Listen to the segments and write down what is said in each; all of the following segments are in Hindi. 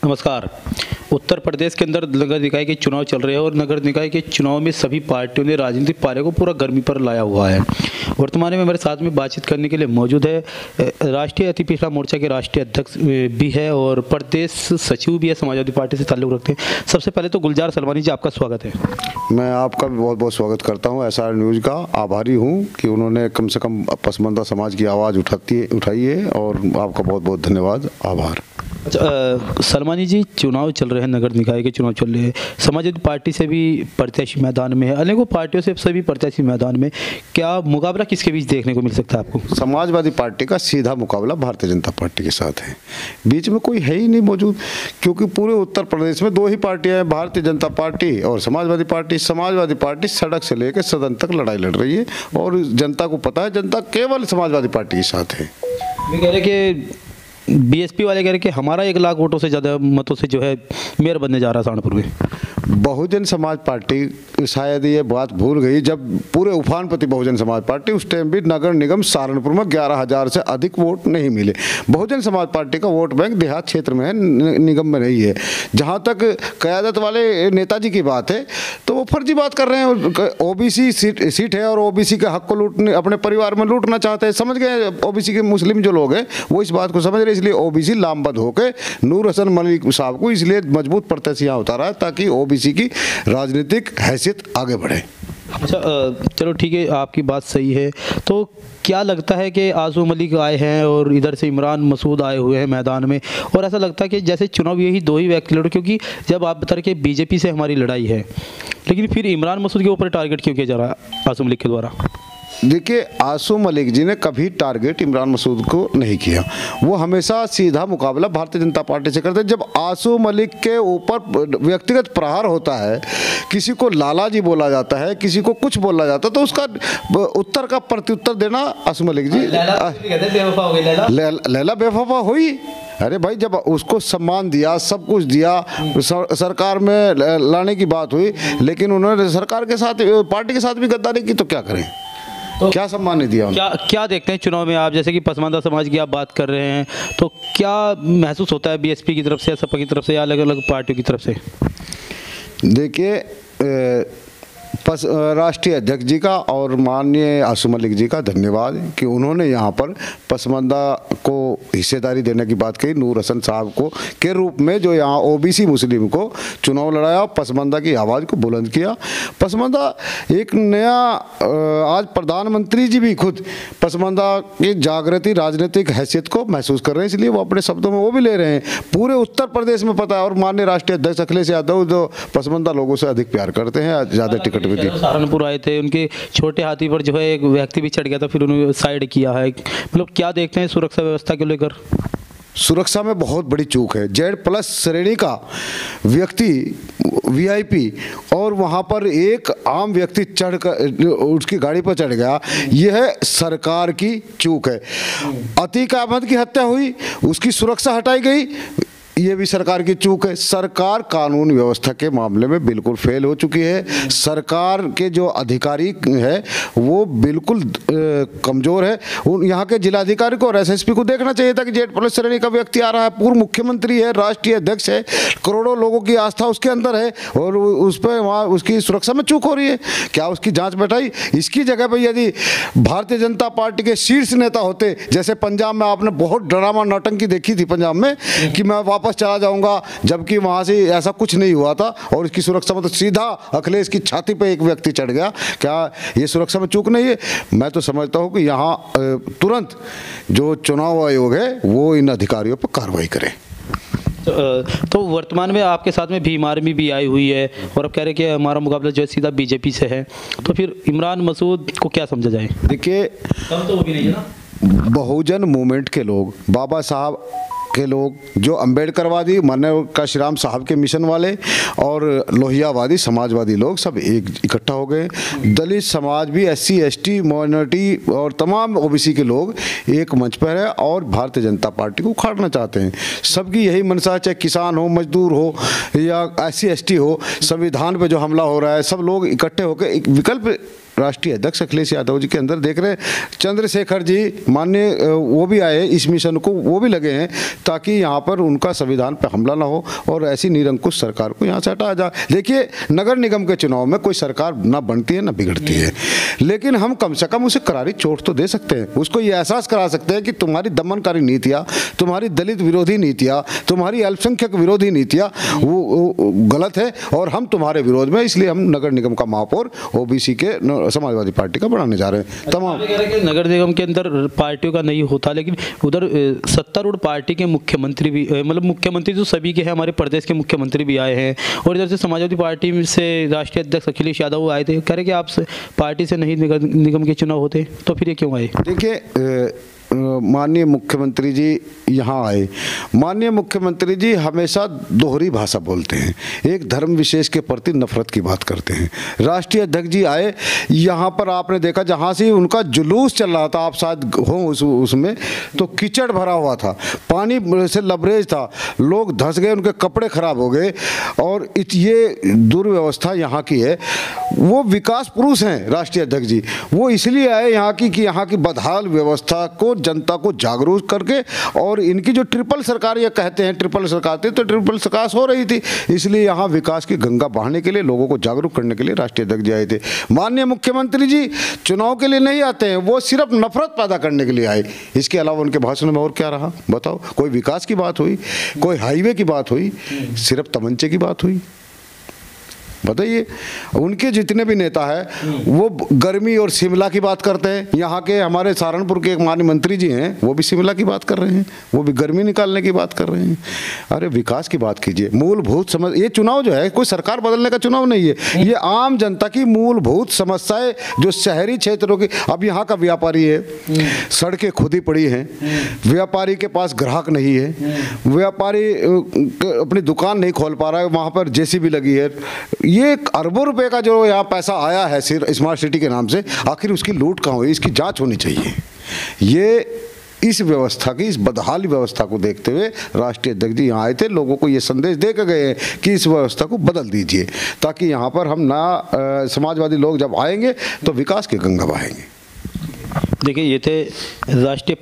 नमस्कार। उत्तर प्रदेश के अंदर नगर निकाय के चुनाव चल रहे हैं और नगर निकाय के चुनाव में सभी पार्टियों ने राजनीतिक पारे को पूरा गर्मी पर लाया हुआ है। वर्तमान में हमारे साथ में बातचीत करने के लिए मौजूद है राष्ट्रीय अति पिछड़ा मोर्चा के राष्ट्रीय अध्यक्ष भी है और प्रदेश सचिव भी है, समाजवादी पार्टी से ताल्लुक़ रखते हैं। सबसे पहले तो गुलजार सलमानी जी, आपका स्वागत है। मैं आपका भी बहुत बहुत स्वागत करता हूं। एसआर न्यूज़ का आभारी हूं कि उन्होंने कम से कम पसमानदा समाज की आवाज़ उठाई है और आपका बहुत बहुत धन्यवाद, आभार। अच्छा, सलमानी जी, चुनाव चल रहे हैं, नगर निकाय के चुनाव चल रहे हैं, समाजवादी पार्टी से भी प्रत्याशी मैदान में है, अनेकों पार्टियों से सभी प्रत्याशी मैदान में, क्या मुकाबला किसके बीच देखने को मिल सकता है आपको? समाजवादी पार्टी का सीधा मुकाबला भारतीय जनता पार्टी के साथ है। बीच में कोई है ही नहीं मौजूद, क्योंकि पूरे उत्तर प्रदेश में दो ही पार्टियां हैं, भारतीय जनता पार्टी और समाजवादी पार्टी। समाजवादी पार्टी सड़क से लेकर सदन तक लड़ाई लड़ रही है और जनता को पता है, जनता केवल समाजवादी पार्टी के साथ है। वे कह रहे कि बीएसपी वाले कह रहे कि हमारा 1 लाख वोटों से ज़्यादा मतों से जो है मेयर बनने जा रहा है सहारनपुर में। बहुजन समाज पार्टी शायद ये बात भूल गई, जब पूरे उफानपति बहुजन समाज पार्टी उस टाइम भी नगर निगम सहारनपुर में 11,000 से अधिक वोट नहीं मिले। बहुजन समाज पार्टी का वोट बैंक देहात क्षेत्र में है, निगम में नहीं है। जहाँ तक क़यादत वाले नेताजी की बात है तो वो फर्जी बात कर रहे हैं। ओबीसी सीट है और ओबीसी के हक को लूटने, अपने परिवार में लूटना चाहते हैं। समझ गए ओबीसी के मुस्लिम जो लोग हैं वो इस बात को समझ रहे, इसलिए ओबीसी लामबंद होकर नूर हसन मलिक साहब को इसलिए मजबूत प्रत्याशी यहाँ उतारा है ताकि ओबीसी की राजनीतिक हैसियत आगे बढ़े। अच्छा, चलो ठीक है, आपकी बात सही है। तो क्या लगता है कि आज़ू मलिक आए हैं और इधर से इमरान मसूद आए हुए हैं मैदान में, और ऐसा लगता है कि जैसे चुनाव यही दो ही व्यक्ति लड़े, क्योंकि जब आप बता रहे कि बीजेपी से हमारी लड़ाई है, लेकिन फिर इमरान मसूद के ऊपर टारगेट क्यों किया जा रहा है आज़ू मलिक के द्वारा? देखिए, आसू मलिक जी ने कभी टारगेट इमरान मसूद को नहीं किया। वो हमेशा सीधा मुकाबला भारतीय जनता पार्टी से करते हैं। जब आसू मलिक के ऊपर व्यक्तिगत प्रहार होता है, किसी को लाला जी बोला जाता है, किसी को कुछ बोला जाता है, तो उसका उत्तर का प्रत्युत्तर देना आसू मलिक जी। लैला बेवफा हुई। अरे भाई, जब उसको सम्मान दिया, सब कुछ दिया, सरकार में लाने की बात हुई, लेकिन उन्होंने सरकार के साथ, पार्टी के साथ भी गद्दारी की, तो क्या करें? तो क्या सम्मान नहीं दिया? क्या देखते हैं चुनाव में आप, जैसे कि पसमानदा समाज की आप बात कर रहे हैं, तो क्या महसूस होता है बीएसपी की तरफ से, सपा की तरफ से या अलग अलग पार्टियों की तरफ से? देखिए, राष्ट्रीय अध्यक्ष जी का और माननीय आसू मलिक जी का धन्यवाद कि उन्होंने यहाँ पर पसमानदा को हिस्सेदारी देने की बात कही, नूर हसन साहब को के रूप में, जो यहाँ ओबीसी मुस्लिम को चुनाव लड़ाया, पसमानदा की आवाज़ को बुलंद किया। पसमानदा एक नया, आज प्रधानमंत्री जी भी खुद पसमानदा की जागृति राजनीतिक हैसियत को महसूस कर रहे हैं, इसलिए वो अपने शब्दों में वो भी ले रहे हैं। पूरे उत्तर प्रदेश में पता है, और माननीय राष्ट्रीय अध्यक्ष अखिलेश यादव जो पसमानदा लोगों से अधिक प्यार करते हैं, ज़्यादा टिकट भी दिए। सहारनपुर आए थे, उनके छोटे हाथी पर जो है एक व्यक्ति भी चढ़ गया था, फिर उन्होंने साइड किया है। मतलब क्या देखते हैं सुरक्षा व्यवस्था को लेकर? सुरक्षा में बहुत बड़ी चूक है। Z+ श्रेणी का व्यक्ति VIP और वहाँ पर एक आम व्यक्ति चढ़कर उसकी गाड़ी पर चढ़ गया, यह सरकार की चूक है। अतीक अहमद की हत्या हुई, उसकी सुरक्षा हटाई गई, ये भी सरकार की चूक है। सरकार कानून व्यवस्था के मामले में बिल्कुल फेल हो चुकी है। सरकार के जो अधिकारी है वो बिल्कुल कमज़ोर है। यहाँ के जिलाधिकारी को और SSP को देखना चाहिए था कि Z+ श्रेणी का व्यक्ति आ रहा है, पूर्व मुख्यमंत्री है, राष्ट्रीय अध्यक्ष है, करोड़ों लोगों की आस्था उसके अंदर है, और उस पर वहाँ उसकी सुरक्षा में चूक हो रही है। क्या उसकी जाँच बैठाई? इसकी जगह पर यदि भारतीय जनता पार्टी के शीर्ष नेता होते, जैसे पंजाब में आपने बहुत ड्रामा नौटंकी देखी थी पंजाब में कि मैं वापस चला जाऊंगा, जबकि वहां से ऐसा कुछ नहीं हुआ था, और इसकी सुरक्षा में तो सीधा अखिलेश की छाती पे एक व्यक्ति चढ़ गया। क्या ये सुरक्षा में चूक नहीं है? मैं तो समझता हूं कि यहाँ तुरंत जो चुनाव आयोग है वो इन अधिकारियों पर कार्रवाई करे। तो वर्तमान में आपके साथ में भीम आर्मी भी आई हुई है और अब कह रहे हैं कि हमारा मुकाबला जो है सीधा बीजेपी से है, तो फिर इमरान मसूद को क्या समझा जाए? देखिए, तो वो भी नहीं है ना, बहुजन मूवमेंट के लोग, बाबा साहब के लोग, जो अम्बेडकरवादी माननीय काशीराम साहब के मिशन वाले और लोहियावादी समाजवादी लोग सब एक इकट्ठा हो गए। दलित समाज भी, SC ST माइनॉरिटी और तमाम OBC के लोग एक मंच पर है और भारतीय जनता पार्टी को उखाड़ना चाहते हैं। सबकी यही मनसा है, चाहे किसान हो, मजदूर हो या SC ST हो, संविधान पे जो हमला हो रहा है, सब लोग इकट्ठे होकर एक विकल्प राष्ट्रीय अध्यक्ष अखिलेश यादव जी के अंदर देख रहे हैं, चंद्रशेखर जी माननीय वो भी आए इस मिशन को, वो भी लगे हैं ताकि यहाँ पर उनका संविधान पर हमला ना हो और ऐसी निरंकुश सरकार को यहाँ से हटाया जाए। देखिए, नगर निगम के चुनाव में कोई सरकार ना बनती है ना बिगड़ती है, लेकिन हम कम से कम उसे करारी चोट तो दे सकते हैं, उसको ये एहसास करा सकते हैं कि तुम्हारी दमनकारी नीतियाँ, तुम्हारी दलित विरोधी नीतियाँ, तुम्हारी अल्पसंख्यक विरोधी नीतियाँ वो गलत है और हम तुम्हारे विरोध में, इसलिए हम नगर निगम का महापौर ओबीसी के समाजवादी पार्टी का बनाने जा रहे हैं। तमाम नगर निगम के अंदर पार्टियों का नहीं होता, लेकिन उधर सत्तारूढ़ पार्टी के मुख्यमंत्री भी, मतलब मुख्यमंत्री तो सभी के हैं, हमारे प्रदेश के मुख्यमंत्री भी आए हैं और इधर से समाजवादी पार्टी से राष्ट्रीय अध्यक्ष अखिलेश यादव आए थे, कह रहे कि आप पार्टी से नहीं नगर निगम के चुनाव होते, तो फिर ये क्यों आए? देखिए, माननीय मुख्यमंत्री जी यहाँ आए, माननीय मुख्यमंत्री जी हमेशा दोहरी भाषा बोलते हैं, एक धर्म विशेष के प्रति नफरत की बात करते हैं। राष्ट्रीय अध्यक्ष जी आए यहाँ पर, आपने देखा जहाँ से उनका जुलूस चल रहा था, आप शायद हो उसमें, तो कीचड़ भरा हुआ था, पानी से लबरेज था, लोग धंस गए, उनके कपड़े खराब हो गए और ये दुर्व्यवस्था यहाँ की है। वो विकास पुरुष हैं राष्ट्रीय अध्यक्ष जी, वो इसलिए आए यहाँ की कि यहाँ की बदहाल व्यवस्था को, जनता को जागरूक करके, और इनकी जो ट्रिपल सरकार ये कहते हैं ट्रिपल सरकार थी, तो ट्रिपल सरकार हो रही थी, इसलिए यहाँ विकास की गंगा बहाने के लिए, लोगों को जागरूक करने के लिए राष्ट्रीय अध्यक्ष जी आए थे। माननीय मुख्यमंत्री जी चुनाव के लिए नहीं आते हैं, वो सिर्फ नफरत पैदा करने के लिए आए। इसके अलावा उनके भाषण में और क्या रहा बताओ? कोई विकास की बात हुई, कोई हाईवे की बात हुई, सिर्फ तमंचे की बात हुई? बताइए, उनके जितने भी नेता हैं वो गर्मी और शिमला की बात करते हैं। यहाँ के हमारे सहारनपुर के एक माननीय मंत्री जी हैं, वो भी शिमला की बात कर रहे हैं, वो भी गर्मी निकालने की बात कर रहे हैं। अरे विकास की बात कीजिए, मूलभूत समझ, ये चुनाव जो है कोई सरकार बदलने का चुनाव नहीं है, ये आम जनता की मूलभूत समस्याएं जो शहरी क्षेत्रों की। अब यहाँ का व्यापारी है, सड़कें खुदी पड़ी हैं, व्यापारी के पास ग्राहक नहीं है, व्यापारी अपनी दुकान नहीं खोल पा रहा है, वहाँ पर जेसीबी लगी है। ये अरबों रुपए का जो यहाँ पैसा आया है सिर्फ स्मार्ट सिटी के नाम से, आखिर उसकी लूट कहाँ हुई? इसकी जांच होनी चाहिए। ये इस व्यवस्था की, इस बदहाल व्यवस्था को देखते हुए राष्ट्रीय अध्यक्ष जी यहाँ आए थे, लोगों को ये संदेश दे के गए कि इस व्यवस्था को बदल दीजिए, ताकि यहाँ पर हम समाजवादी लोग जब आएंगे तो विकास की गंगा बहाएंगे। देखिए, ये थे राष्ट्रीय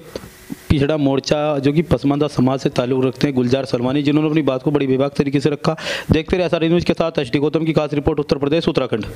पिछड़ा मोर्चा जो कि पसमानदा समाज से ताल्लुक़ रखते हैं गुलजार सलमानी, जिन्होंने अपनी बात को बड़ी बेबाक तरीके से रखा। देखते रहे SRN न्यूज़ के साथ HD गौतम की खास रिपोर्ट, उत्तर प्रदेश उत्तराखंड।